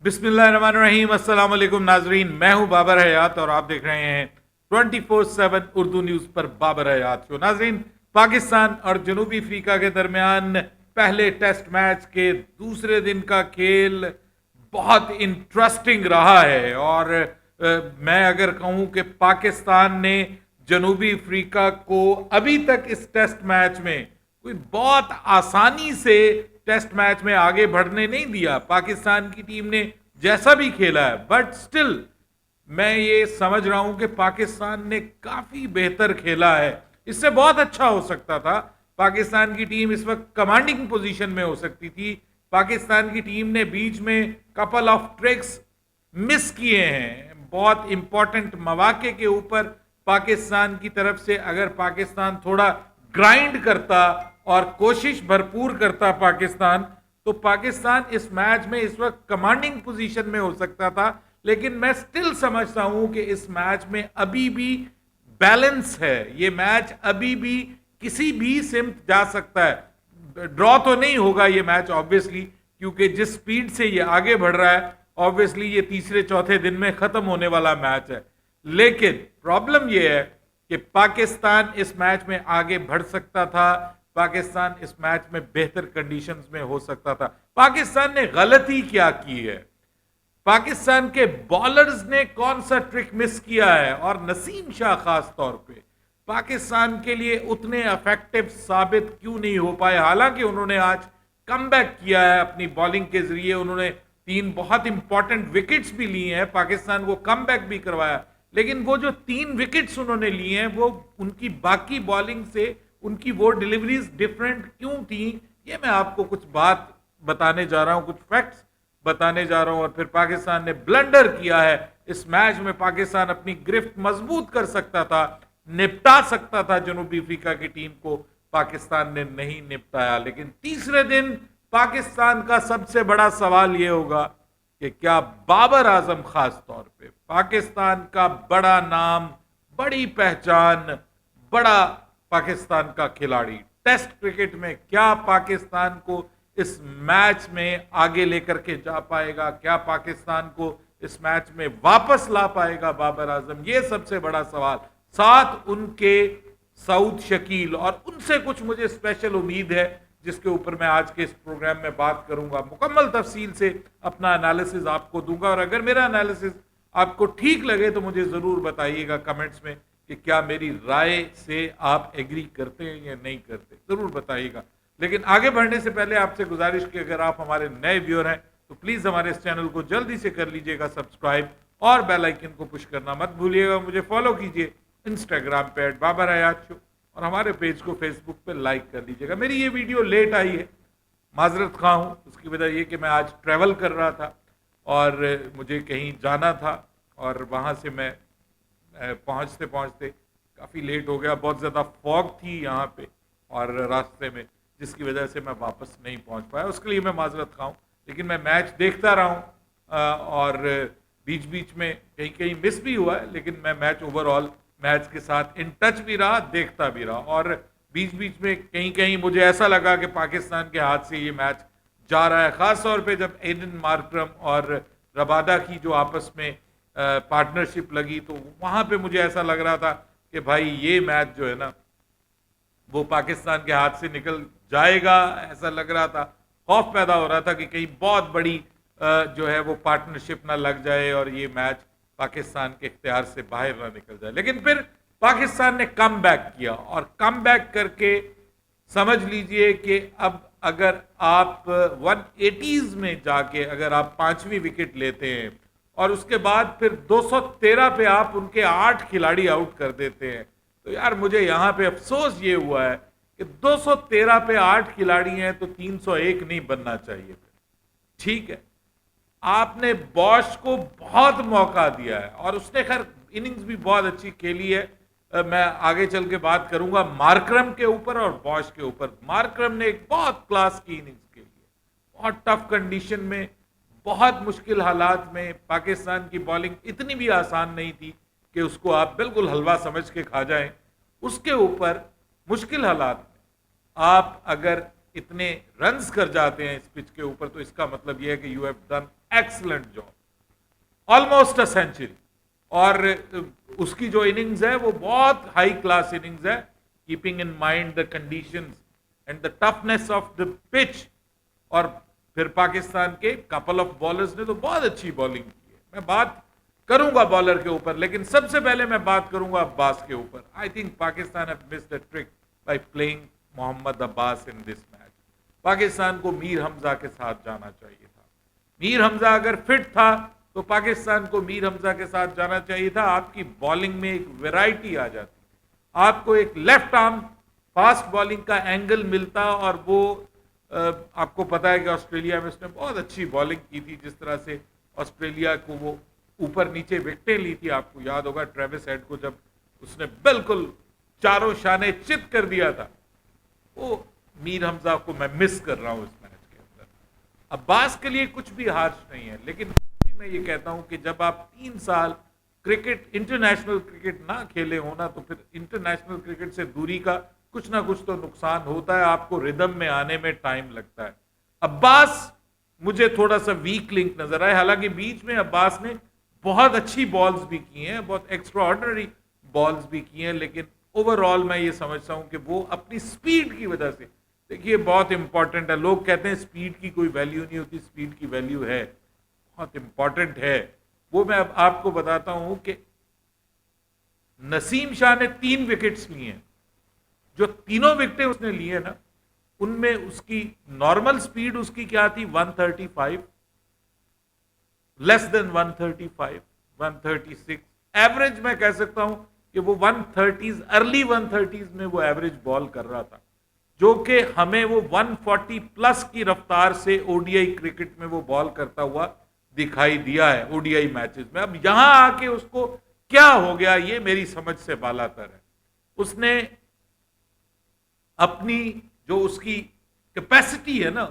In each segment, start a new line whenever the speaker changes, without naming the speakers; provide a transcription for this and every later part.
बिस्मिल्लाहिर्रहमानिर्रहीम। अस्सलाम वालेकुम नाजरीन, मैं हूं बाबर हयात और आप देख रहे हैं 24/7 उर्दू न्यूज पर बाबर हयात शो। नाजरीन, पाकिस्तान और जनूबी अफ्रीका के दरमियान पहले टेस्ट मैच के दूसरे दिन का खेल बहुत इंटरेस्टिंग रहा है और मैं अगर कहूं कि पाकिस्तान ने जनूबी अफ्रीका को अभी तक इस टेस्ट मैच में कोई बहुत आसानी से टेस्ट मैच में आगे बढ़ने नहीं दिया। पाकिस्तान की टीम ने जैसा भी खेला है, बट स्टिल मैं ये समझ रहा हूं कि पाकिस्तान ने काफी बेहतर खेला है। इससे बहुत अच्छा हो सकता था। पाकिस्तान की टीम इस वक्त कमांडिंग पोजीशन में हो सकती थी। पाकिस्तान की टीम ने बीच में कपल ऑफ ट्रिक्स मिस किए हैं। बहुत इंपॉर्टेंट मौके के ऊपर पाकिस्तान की तरफ से अगर पाकिस्तान थोड़ा ग्राइंड करता और कोशिश भरपूर करता पाकिस्तान, तो पाकिस्तान इस मैच में इस वक्त कमांडिंग पोजीशन में हो सकता था। लेकिन मैं स्टिल समझता हूं कि इस मैच में अभी भी बैलेंस है। ये मैच अभी भी किसी भी सिमत जा सकता है। ड्रॉ तो नहीं होगा ये मैच ऑब्वियसली, क्योंकि जिस स्पीड से ये आगे बढ़ रहा है ऑब्वियसली ये तीसरे चौथे दिन में खत्म होने वाला मैच है। लेकिन प्रॉब्लम ये है कि पाकिस्तान इस मैच में आगे बढ़ सकता था। पाकिस्तान इस मैच में बेहतर कंडीशंस में हो सकता था। पाकिस्तान ने गलती क्या की है, पाकिस्तान के बॉलर्स ने कौन सा ट्रिक मिस किया है, और नसीम शाह खास तौर पे पाकिस्तान के लिए उतने इफेक्टिव साबित क्यों नहीं हो पाए। हालांकि उन्होंने आज कमबैक किया है अपनी बॉलिंग के जरिए। उन्होंने 3 बहुत इंपॉर्टेंट विकेट्स भी लिए हैं, पाकिस्तान को कमबैक भी करवाया। लेकिन वो जो 3 विकेट्स उन्होंने लिए हैं वो उनकी बाकी बॉलिंग से उनकी वो डिलीवरीज डिफरेंट क्यों थी, ये मैं आपको कुछ बात बताने जा रहा हूं, कुछ फैक्ट्स बताने जा रहा हूं। और फिर पाकिस्तान ने ब्लंडर किया है इस मैच में। पाकिस्तान अपनी गिरफ्त मजबूत कर सकता था, निपटा सकता था जनूबी अफ्रीका की टीम को, पाकिस्तान ने नहीं निपटाया। लेकिन तीसरे दिन पाकिस्तान का सबसे बड़ा सवाल यह होगा कि क्या बाबर आजम खास तौर पे पाकिस्तान का बड़ा नाम, बड़ी पहचान, बड़ा पाकिस्तान का खिलाड़ी टेस्ट क्रिकेट में, क्या पाकिस्तान को इस मैच में आगे लेकर के जा पाएगा, क्या पाकिस्तान को इस मैच में वापस ला पाएगा बाबर आजम, ये सबसे बड़ा सवाल। साथ उनके सऊद शकील, और उनसे कुछ मुझे स्पेशल उम्मीद है जिसके ऊपर मैं आज के इस प्रोग्राम में बात करूंगा। मुकम्मल तफसील से अपना एनालिसिस आपको दूंगा, और अगर मेरा एनालिसिस आपको ठीक लगे तो मुझे जरूर बताइएगा कमेंट्स में कि क्या मेरी राय से आप एग्री करते हैं या नहीं करते, जरूर बताइएगा। लेकिन आगे बढ़ने से पहले आपसे गुजारिश कि अगर आप हमारे नए व्यूअर हैं तो प्लीज हमारे इस चैनल को जल्दी से कर लीजिएगा सब्सक्राइब, और बेल आइकन को पुश करना मत भूलिएगा। मुझे फॉलो कीजिए इंस्टाग्राम पे @बाबर हयात शो, और हमारे पेज को फेसबुक पे लाइक कर लीजिएगा। मेरी ये वीडियो लेट आई है, माजरत खा हूँ। उसकी वजह ये कि मैं आज ट्रैवल कर रहा था और मुझे कहीं जाना था, और वहाँ से मैं पहुँचते पहुँचते काफ़ी लेट हो गया। बहुत ज़्यादा फॉग थी यहाँ पे और रास्ते में, जिसकी वजह से मैं वापस नहीं पहुँच पाया। उसके लिए मैं माजरत खा हूँ। लेकिन मैं मैच देखता रहा हूँ और बीच बीच में कहीं कहीं मिस भी हुआ है, लेकिन मैं मैच ओवरऑल मैच के साथ इन टच भी रहा, देखता भी रहा। और बीच बीच में कहीं कहीं मुझे ऐसा लगा कि पाकिस्तान के हाथ से ये मैच जा रहा है, खास तौर पे जब एडन मार्करम और रबादा की जो आपस में पार्टनरशिप लगी, तो वहां पे मुझे ऐसा लग रहा था कि भाई ये मैच जो है ना वो पाकिस्तान के हाथ से निकल जाएगा। ऐसा लग रहा था, खौफ पैदा हो रहा था कि कहीं बहुत बड़ी जो है वो पार्टनरशिप ना लग जाए और ये मैच पाकिस्तान के इख्तियार से बाहर ना निकल जाए। लेकिन फिर पाकिस्तान ने कम बैक किया, और कम बैक करके समझ लीजिए कि अब अगर आप 180s में जाके अगर आप 5वीं विकेट लेते हैं और उसके बाद फिर 213 पे आप उनके 8 खिलाड़ी आउट कर देते हैं, तो यार मुझे यहाँ पे अफसोस ये हुआ है कि 213 पे 8 खिलाड़ी हैं तो 301 नहीं बनना चाहिए। ठीक है, आपने बॉश को बहुत मौका दिया है और उसने खैर इनिंग्स भी बहुत अच्छी खेली है। मैं आगे चल के बात करूंगा मार्करम के ऊपर और बॉश के ऊपर। मार्करम ने एक बहुत क्लास की इनिंग्स खेली है, बहुत टफ कंडीशन में, बहुत मुश्किल हालात में। पाकिस्तान की बॉलिंग इतनी भी आसान नहीं थी कि उसको आप बिल्कुल हलवा समझ के खा जाएं। उसके ऊपर मुश्किल हालात में आप अगर इतने रन्स कर जाते हैं इस पिच के ऊपर, तो इसका मतलब यह है कि you have done excellent job, almost a century. और उसकी जो इनिंग्स है वो बहुत हाई क्लास इनिंग्स है, keeping in mind the conditions and the toughness of the pitch. और फिर पाकिस्तान के कपल ऑफ बॉलर्स ने तो बहुत अच्छी बॉलिंग की है। मैं बात करूंगा बॉलर के ऊपर, लेकिन सबसे पहले मैं बात करूंगा अब्बास के ऊपर। I think Pakistan have missed the trick by playing Mohammad Abbas in this match. Pakistan को मीर हमजा के साथ जाना चाहिए था। मीर हमजा अगर फिट था तो पाकिस्तान को मीर हमजा के साथ जाना चाहिए था। आपकी बॉलिंग में एक वैरायटी आ जाती, आपको एक लेफ्ट आर्म फास्ट बॉलिंग का एंगल मिलता। और वो आपको पता है कि ऑस्ट्रेलिया में उसने बहुत अच्छी बॉलिंग की थी, जिस तरह से ऑस्ट्रेलिया को वो ऊपर नीचे विकेटें ली थी। आपको याद होगा ट्रेविस हेड को जब उसने बिल्कुल चारों शाने चित कर दिया था। वो मीर हमजा को मैं मिस कर रहा हूं इस मैच के अंदर। अब्बास के लिए कुछ भी हार्श नहीं है, लेकिन मैं ये कहता हूं कि जब आप 3 साल क्रिकेट, इंटरनेशनल क्रिकेट ना खेले हो ना, तो फिर इंटरनेशनल क्रिकेट से दूरी का कुछ ना कुछ तो नुकसान होता है, आपको रिदम में आने में टाइम लगता है। अब्बास मुझे थोड़ा सा वीक लिंक नजर आए, हालांकि बीच में अब्बास ने बहुत अच्छी बॉल्स भी की हैं, बहुत एक्स्ट्रा ऑर्डिनरी बॉल्स भी की हैं, लेकिन ओवरऑल मैं ये समझता हूं कि वो अपनी स्पीड की वजह से, देखिए बहुत इंपॉर्टेंट है, लोग कहते हैं स्पीड की कोई वैल्यू नहीं होती, स्पीड की वैल्यू है, बहुत इंपॉर्टेंट है। वो मैं अब आपको बताता हूं कि नसीम शाह ने 3 विकेट्स लिए हैं। जो तीनों विकेटें उसने लिए ना, उनमें उसकी नॉर्मल स्पीड उसकी क्या थी, 135, लेस देन 135, 136। एवरेज मैं कह सकता हूं कि वो 130s, अर्ली 130s में वो एवरेज बॉल कर रहा था, जो कि हमें वो 140 प्लस की रफ्तार से ओडीआई क्रिकेट में वो बॉल करता हुआ दिखाई दिया है ओडीआई मैचेस में। अब यहां आके उसको क्या हो गया, ये मेरी समझ से बालातर है। उसने अपनी जो उसकी कैपेसिटी है ना,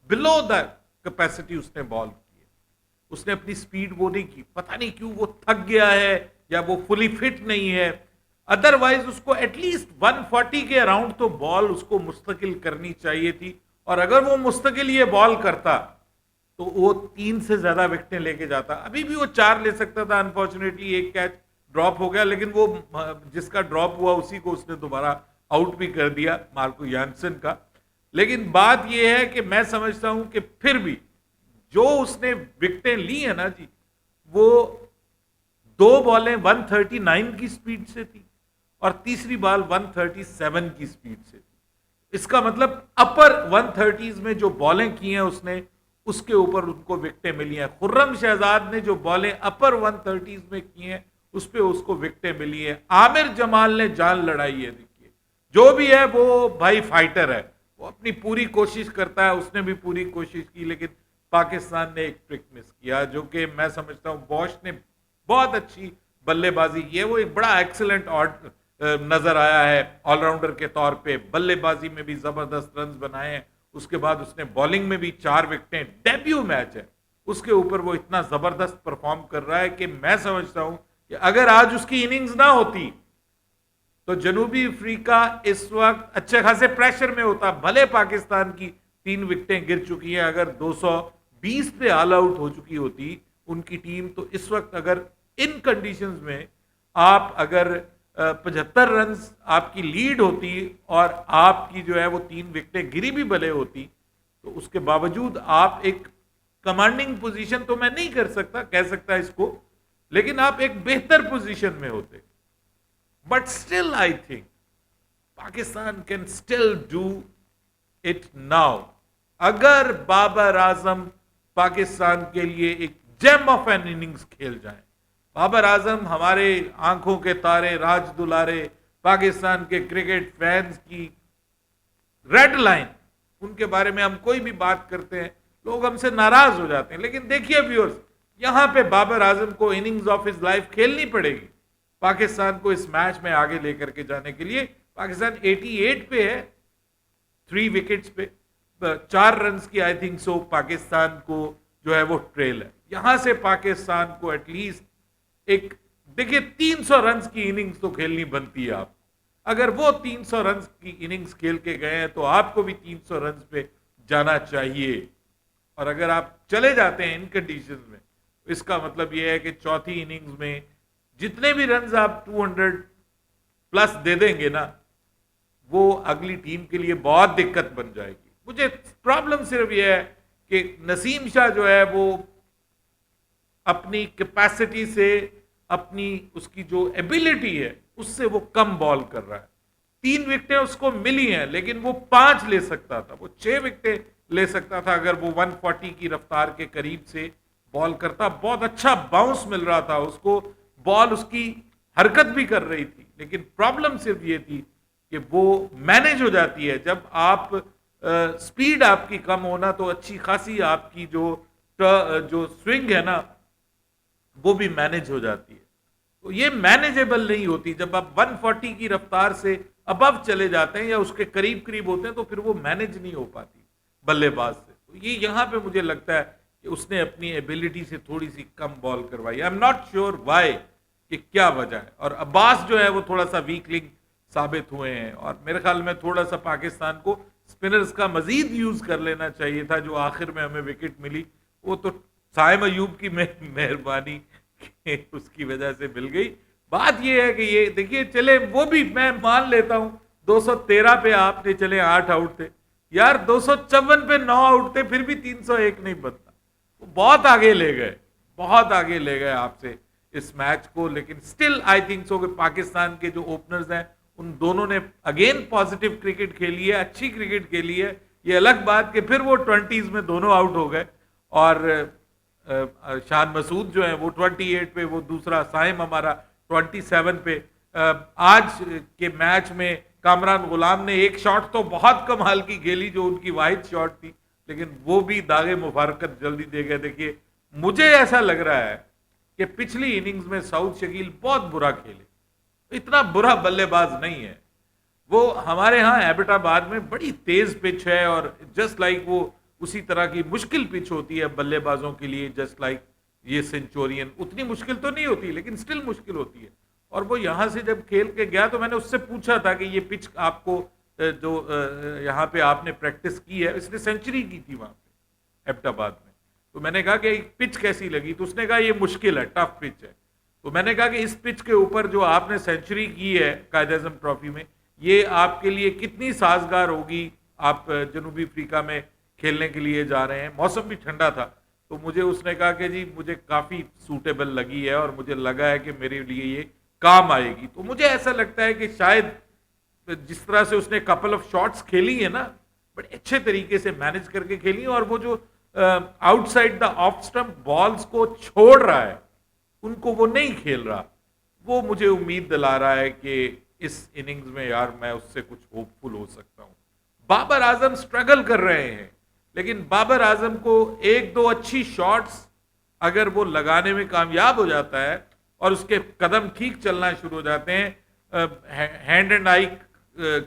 बिलो द कैपेसिटी उसने बॉल की है। उसने अपनी स्पीड वो नहीं की, पता नहीं क्यों वो थक गया है या वो फुली फिट नहीं है। अदरवाइज उसको एटलीस्ट 140 के अराउंड तो बॉल उसको मुस्तकिल करनी चाहिए थी, और अगर वो मुस्तकिल ये बॉल करता तो वो 3 से ज्यादा विकेटें लेके जाता। अभी भी वो 4 ले सकता था, अनफॉर्चुनेटली एक कैच ड्रॉप हो गया, लेकिन वो जिसका ड्रॉप हुआ उसी को उसने दोबारा आउट भी कर दिया, मार्को यानसन का। लेकिन बात यह है कि मैं समझता हूं कि फिर भी जो उसने विकेटें ली है ना जी, वो 2 बॉलें 139 की स्पीड से थी और तीसरी बॉल 137 की स्पीड से थी। इसका मतलब अपर 130s में जो बॉलें की हैं उसने, उसके ऊपर उनको विकेटें मिली हैं। खुर्रम शहजाद ने जो बॉलें अपर 130s में की हैं उस पर उसको विकेटें मिली हैं। आमिर जमाल ने जान लड़ाई है, देखिए जो भी है वो भाई फाइटर है, वो अपनी पूरी कोशिश करता है, उसने भी पूरी कोशिश की, लेकिन पाकिस्तान ने एक ट्रिक मिस किया, जो कि मैं समझता हूं बॉश ने बहुत अच्छी बल्लेबाजी की है। वो एक बड़ा एक्सीलेंट नजर आया है ऑलराउंडर के तौर पे, बल्लेबाजी में भी जबरदस्त रन बनाए हैं, उसके बाद उसने बॉलिंग में भी 4 विकेटें, डेब्यू मैच है उसके ऊपर वो इतना जबरदस्त परफॉर्म कर रहा है कि मैं समझता हूं कि अगर आज उसकी इनिंग्स ना होती तो जनूबी अफ्रीका इस वक्त अच्छे खासे प्रेशर में होता। भले पाकिस्तान की 3 विकेटें गिर चुकी हैं, अगर 220 पे ऑल आउट हो चुकी होती उनकी टीम, तो इस वक्त अगर इन कंडीशंस में आप अगर 75 रन आपकी लीड होती और आपकी जो है वो 3 विकेटें गिरी भी भले होती, तो उसके बावजूद आप एक कमांडिंग पोजीशन, तो मैं नहीं कर सकता कह सकता इसको, लेकिन आप एक बेहतर पोजीशन में होते। But still I think Pakistan can still do it now. अगर बाबर आजम पाकिस्तान के लिए एक जेम ऑफ एन इनिंग्स खेल जाए, बाबर आजम हमारे आंखों के तारे, राज दुलारे, पाकिस्तान के क्रिकेट फैंस की रेड लाइन, उनके बारे में हम कोई भी बात करते हैं लोग हमसे नाराज हो जाते हैं, लेकिन देखिए व्यूअर्स, यहां पे बाबर आजम को इनिंग्स ऑफ हिज लाइफ खेलनी पड़ेगी पाकिस्तान को इस मैच में आगे लेकर के जाने के लिए। पाकिस्तान 88 पे है, 3 विकेट्स पे, 4 रन की आई थिंक सो पाकिस्तान को जो है वो ट्रेल है। यहां से पाकिस्तान को एटलीस्ट एक, देखिए 300 रन की इनिंग्स तो खेलनी बनती है आप। अगर वो 300 रन की इनिंग्स खेल के गए हैं तो आपको भी 300 रन पे जाना चाहिए। और अगर आप चले जाते हैं इन कंडीशंस में, इसका मतलब ये है कि चौथी इनिंग्स में जितने भी रन आप 200 प्लस दे देंगे ना, वो अगली टीम के लिए बहुत दिक्कत बन जाएगी। मुझे प्रॉब्लम सिर्फ ये है कि नसीम शाह जो है वो अपनी कैपेसिटी से, अपनी उसकी जो एबिलिटी है उससे वो कम बॉल कर रहा है। 3 विकेटें उसको मिली हैं, लेकिन वो 5 ले सकता था, वो 6 विकेटें ले सकता था अगर वो 140 की रफ्तार के करीब से बॉल करता। बहुत अच्छा बाउंस मिल रहा था उसको, बॉल उसकी हरकत भी कर रही थी, लेकिन प्रॉब्लम सिर्फ ये थी कि वो मैनेज हो जाती है। जब आप स्पीड आपकी कम होना तो अच्छी खासी आपकी जो स्विंग है ना वो भी मैनेज हो जाती है। तो ये मैनेजेबल नहीं होती। जब आप 140 की रफ्तार से अबव चले जाते हैं या उसके करीब करीब होते हैं तो फिर वो मैनेज नहीं हो पाती बल्लेबाज से। तो ये यहाँ पे मुझे लगता है कि उसने अपनी एबिलिटी से थोड़ी सी कम बॉल करवाई। I am not sure why, कि क्या वजह है। और अब्बास जो है वो थोड़ा सा वीक लिंक साबित हुए हैं, और मेरे ख्याल में थोड़ा सा पाकिस्तान को स्पिनर्स का मजीद यूज कर लेना चाहिए था। जो आखिर में हमें विकेट मिली वो तो साइम अयूब की मेहरबानी उसकी वजह से मिल गई। बात ये है कि ये देखिए, चले वो भी मैं मान लेता हूं 213 पे आपने चले 8 आउट थे यार, 254 पे 9 आउट थे, फिर भी 301 नहीं बनता। बहुत आगे ले गए, बहुत आगे ले गए आपसे इस मैच को। लेकिन स्टिल आई थिंक सो कि पाकिस्तान के जो ओपनर्स हैं उन दोनों ने अगेन पॉजिटिव क्रिकेट खेली है, अच्छी क्रिकेट खेली है। ये अलग बात कि फिर वो 20s में दोनों आउट हो गए, और शान मसूद जो है वो 28 पे, वो दूसरा साइम हमारा 27 पे। आज के मैच में कामरान गुलाम ने एक शॉट तो बहुत कमाल की खेली जो उनकी वाहिद शॉट थी, लेकिन वो भी दागे मुबारकत जल्दी दे गए। देखिए, मुझे ऐसा लग रहा है कि पिछली इनिंग्स में सऊद शकील बहुत बुरा खेले, इतना बुरा बल्लेबाज नहीं है वो। हमारे यहाँ एबटाबाद में बड़ी तेज पिच है, और जस्ट लाइक वो उसी तरह की मुश्किल पिच होती है बल्लेबाजों के लिए, जस्ट लाइक ये सेंचुरियन। उतनी मुश्किल तो नहीं होती लेकिन स्टिल मुश्किल होती है। और वो यहाँ से जब खेल के गया तो मैंने उससे पूछा था कि ये पिच आपको जो यहाँ पे आपने प्रैक्टिस की है, इसने सेंचुरी की थी वहाँ पे एबटाबाद में, तो मैंने कहा कि पिच कैसी लगी, तो उसने कहा ये मुश्किल है, टफ पिच है। तो मैंने कहा कि इस पिच के ऊपर जो आपने सेंचुरी की है कायद-ए-आज़म ट्रॉफी में, ये आपके लिए कितनी साजगार होगी। आप जनूबी अफ्रीका में खेलने के लिए जा रहे हैं, मौसम भी ठंडा था, तो मुझे उसने कहा कि जी मुझे काफ़ी सूटेबल लगी है और मुझे लगा है कि मेरे लिए ये काम आएगी। तो मुझे ऐसा लगता है कि शायद जिस तरह से उसने कपल ऑफ शॉट्स खेली है ना, बड़े अच्छे तरीके से मैनेज करके खेली, और वो जो outside the off stump balls को छोड़ रहा है उनको वो नहीं खेल रहा, वो मुझे उम्मीद दिला रहा है कि इस इनिंग्स में यार मैं उससे कुछ होपफुल हो सकता हूं। बाबर आजम स्ट्रगल कर रहे हैं, लेकिन बाबर आजम को 1-2 अच्छी शॉट्स अगर वो लगाने में कामयाब हो जाता है और उसके कदम ठीक चलना शुरू हो जाते हैं, हैंड एंड आई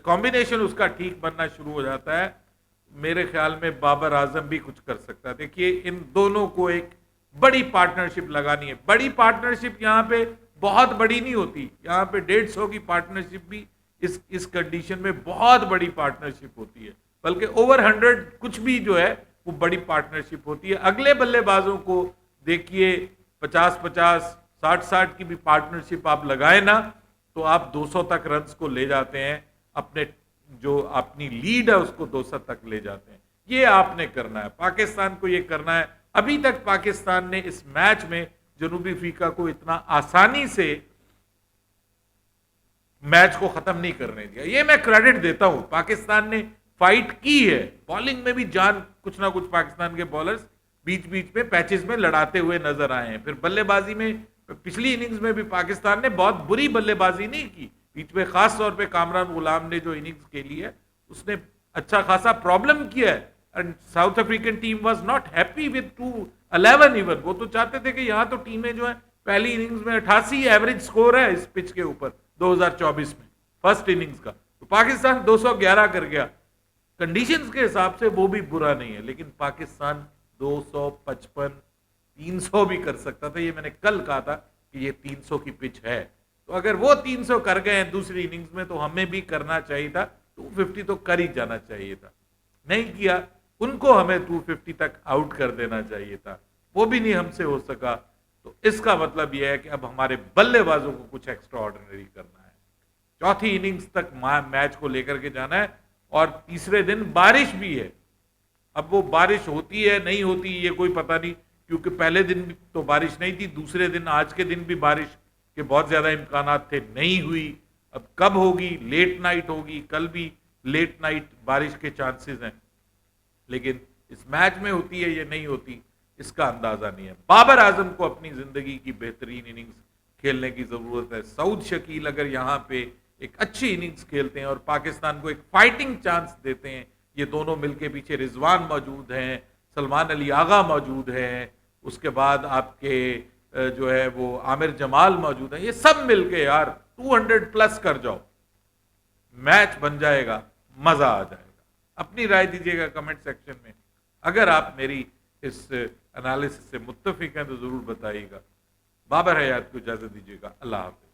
कॉम्बिनेशन उसका ठीक बनना शुरू हो जाता है, मेरे ख्याल में बाबर आजम भी कुछ कर सकता है। देखिए, इन दोनों को एक बड़ी पार्टनरशिप लगानी है। बड़ी पार्टनरशिप यहाँ पे बहुत बड़ी नहीं होती, यहाँ पे 150 की पार्टनरशिप भी इस कंडीशन में बहुत बड़ी पार्टनरशिप होती है, बल्कि ओवर 100 कुछ भी जो है वो बड़ी पार्टनरशिप होती है। अगले बल्लेबाजों को देखिए, 50-50, 60-60 की भी पार्टनरशिप आप लगाए ना तो आप 200 तक रन्स को ले जाते हैं, अपने जो अपनी लीड है उसको 200 तक ले जाते हैं। ये आपने करना है, पाकिस्तान को ये करना है। अभी तक पाकिस्तान ने इस मैच में जनूबी अफ्रीका को इतना आसानी से मैच को खत्म नहीं करने दिया, ये मैं क्रेडिट देता हूं। पाकिस्तान ने फाइट की है, बॉलिंग में भी जान, कुछ ना कुछ पाकिस्तान के बॉलर्स बीच बीच में पैचेस में लड़ाते हुए नजर आए हैं। फिर बल्लेबाजी में पिछली इनिंग्स में भी पाकिस्तान ने बहुत बुरी बल्लेबाजी नहीं की, बीच में खास तौर पे कामरान गुलाम ने जो इनिंग्स खेली है उसने अच्छा खासा प्रॉब्लम किया है। And south African team was not happy with 211 even, वो तो चाहते थे कि यहाँ तो टीमें जो है पहली इनिंग्स में 88 एवरेज स्कोर है इस पिच के ऊपर 2024 में फर्स्ट इनिंग्स का, तो पाकिस्तान 211 कर गया। कंडीशंस के हिसाब से वो भी बुरा नहीं है, लेकिन पाकिस्तान 255 300 भी कर सकता था। ये मैंने कल कहा था कि ये 300 की पिच है, तो अगर वो 300 कर गए हैं दूसरी इनिंग्स में, तो हमें भी करना चाहिए था, 250 तो कर ही जाना चाहिए था। नहीं किया, उनको हमें 250 तक आउट कर देना चाहिए था, वो भी नहीं हमसे हो सका। तो इसका मतलब यह है कि अब हमारे बल्लेबाजों को कुछ एक्स्ट्रा ऑर्डिनरी करना है, चौथी इनिंग्स तक मैच को लेकर के जाना है। और तीसरे दिन बारिश भी है। अब वो बारिश होती है नहीं होती ये कोई पता नहीं, क्योंकि पहले दिन भी तो बारिश नहीं थी, दूसरे दिन आज के दिन भी बारिश के बहुत ज्यादा इम्कान थे, नहीं हुई। अब कब होगी? लेट नाइट होगी, कल भी लेट नाइट बारिश के चांसेस हैं, लेकिन इस मैच में होती है या नहीं होती इसका अंदाजा नहीं है। बाबर आजम को अपनी जिंदगी की बेहतरीन इनिंग्स खेलने की जरूरत है। सऊद शकील अगर यहाँ पे एक अच्छी इनिंग्स खेलते हैं और पाकिस्तान को एक फाइटिंग चांस देते हैं, ये दोनों मिलके, पीछे रिजवान मौजूद हैं, सलमान अली आगा मौजूद हैं, उसके बाद आपके जो है वो आमिर जमाल मौजूद है, ये सब मिलके यार 200 प्लस कर जाओ, मैच बन जाएगा, मजा आ जाएगा। अपनी राय दीजिएगा कमेंट सेक्शन में। अगर आप मेरी इस एनालिसिस से मुत्तफिक हैं तो जरूर बताइएगा। बाबर हयात को इजाजत दीजिएगा। अल्लाह हाफिज।